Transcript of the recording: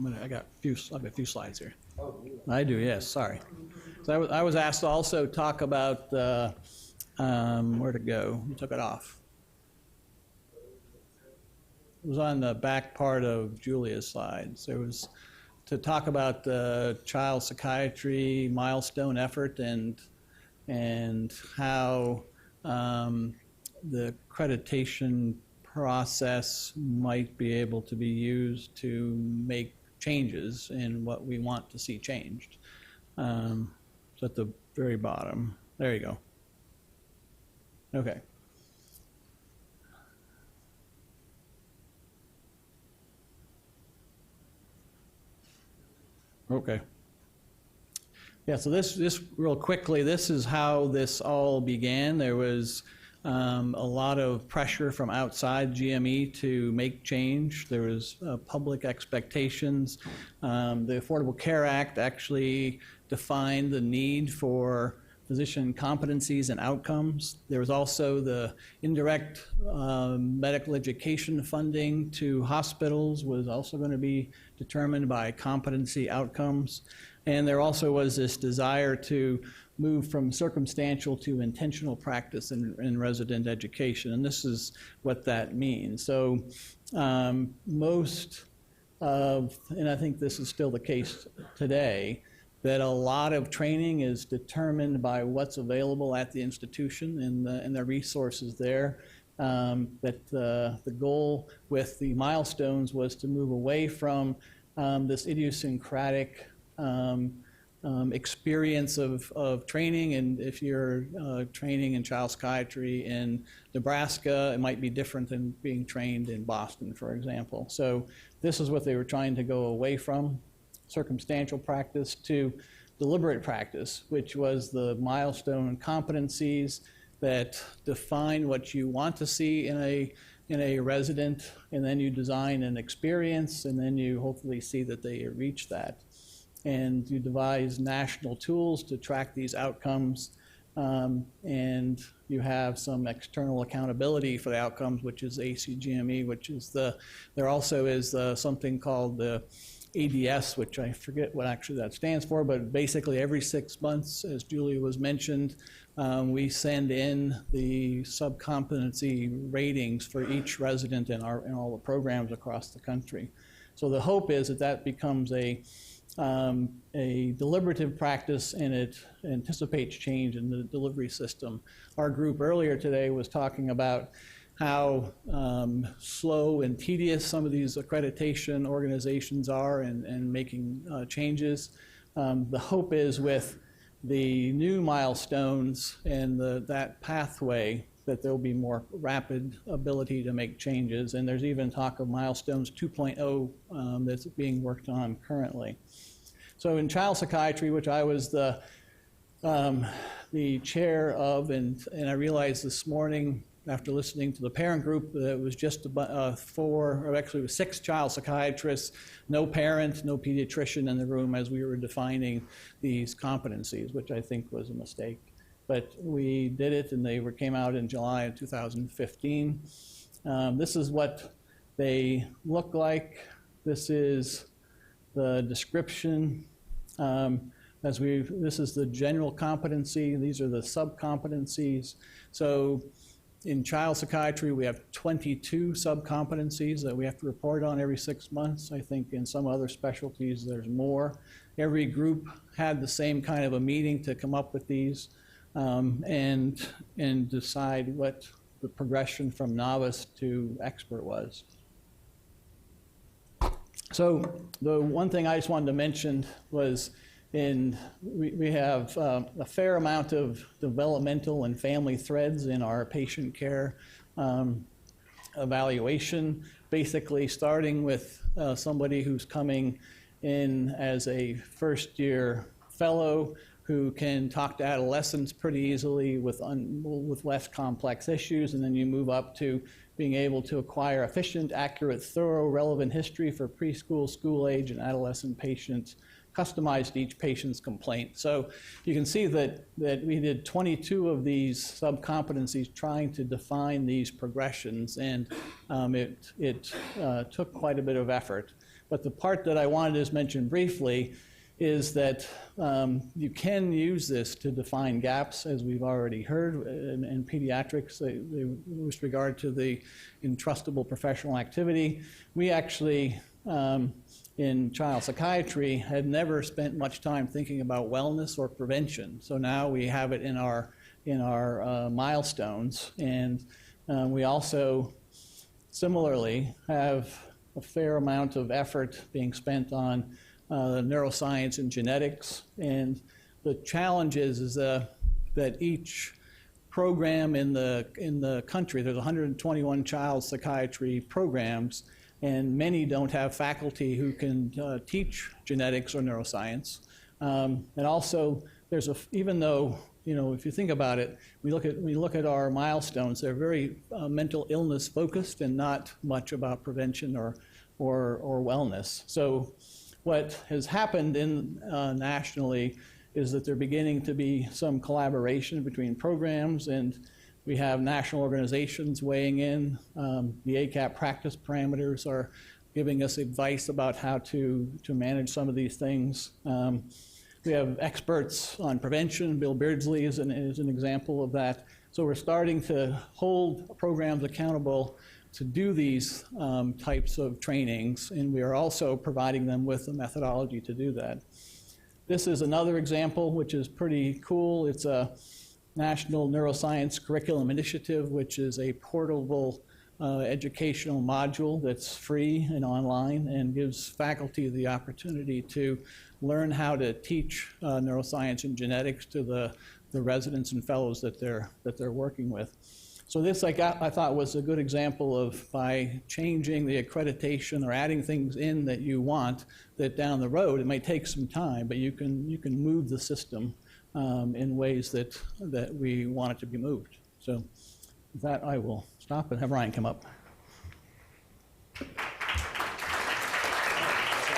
I have a few slides here. I do, yes, sorry. So I was asked to also talk about, where to go? You took it off. It was on the back part of Julia's slides. There was to talk about the child psychiatry milestone effort and how the accreditation process might be able to be used to make changes in what we want to see changed. So at the very bottom, there you go. Okay. Okay. Yeah, so this real quickly, this is how this all began. There was a lot of pressure from outside GME to make change. There was public expectations. The Affordable Care Act actually defined the need for physician competencies and outcomes. There was also the indirect medical education funding to hospitals was also going to be determined by competency outcomes. And there also was this desire to move from circumstantial to intentional practice in resident education. And this is what that means. So most of, and I think this is still the case today, that a lot of training is determined by what's available at the institution and the resources there. That the goal with the milestones was to move away from this idiosyncratic experience of training. And if you're training in child psychiatry in Nebraska, it might be different than being trained in Boston, for example. So this is what they were trying to go away from, circumstantial practice to deliberate practice, which was the milestone competencies that define what you want to see in a resident, and then you design an experience, and then you hopefully see that they reach that. And you devise national tools to track these outcomes, and you have some external accountability for the outcomes, which is ACGME, which is there also is something called the ADS, which I forget what actually that stands for, but basically every 6 months, as Julia was mentioned, we send in the subcompetency ratings for each resident in all the programs across the country. So the hope is that that becomes a deliberative practice, and it anticipates change in the delivery system. Our group earlier today was talking about how slow and tedious some of these accreditation organizations are in making changes. The hope is with the new milestones and that pathway that there'll be more rapid ability to make changes. And there's even talk of milestones 2.0 that's being worked on currently. So in child psychiatry, which I was the chair of, and I realized this morning after listening to the parent group that it was just about 6 child psychiatrists, no parent, no pediatrician in the room as we were defining these competencies, which I think was a mistake. But we did it, and they came out in July of 2015. This is what they look like. This is the description. This is the general competency. These are the sub-competencies. So in child psychiatry, we have 22 sub-competencies that we have to report on every 6 months. I think in some other specialties there's more. Every group had the same kind of a meeting to come up with these and decide what the progression from novice to expert was. So the one thing I just wanted to mention was we have a fair amount of developmental and family threads in our patient care evaluation, basically starting with somebody who's coming in as a first-year fellow who can talk to adolescents pretty easily with less complex issues, and then you move up to being able to acquire efficient, accurate, thorough, relevant history for preschool, school age, and adolescent patients, customized to each patient's complaint. So you can see that we did 22 of these sub-competencies trying to define these progressions, and it took quite a bit of effort. But the part that I wanted to just mention briefly is that you can use this to define gaps, as we've already heard in pediatrics, with regard to the entrustable professional activity. We actually, in child psychiatry, had never spent much time thinking about wellness or prevention. So now we have it in our milestones, and we also similarly have a fair amount of effort being spent on neuroscience and genetics. And the challenge is that each program in the country, there's 121 child psychiatry programs, and many don't have faculty who can teach genetics or neuroscience. And also, even though, if you think about it, we look at our milestones, they're very mental illness focused and not much about prevention or wellness. So what has happened nationally is that there beginning to be some collaboration between programs, and we have national organizations weighing in. The ACAP practice parameters are giving us advice about how to manage some of these things. We have experts on prevention. Bill Beardsley is an example of that. So we're starting to hold programs accountable to do these types of trainings, and we are also providing them with a methodology to do that. This is another example, which is pretty cool. It's a National Neuroscience Curriculum Initiative, which is a portable educational module that's free and online and gives faculty the opportunity to learn how to teach neuroscience and genetics to the residents and fellows that they're working with. So this I thought was a good example of, by changing the accreditation or adding things in that you want, that down the road, it may take some time, but you can move the system in ways that we want it to be moved. So with that, I will stop and have Ryan come up.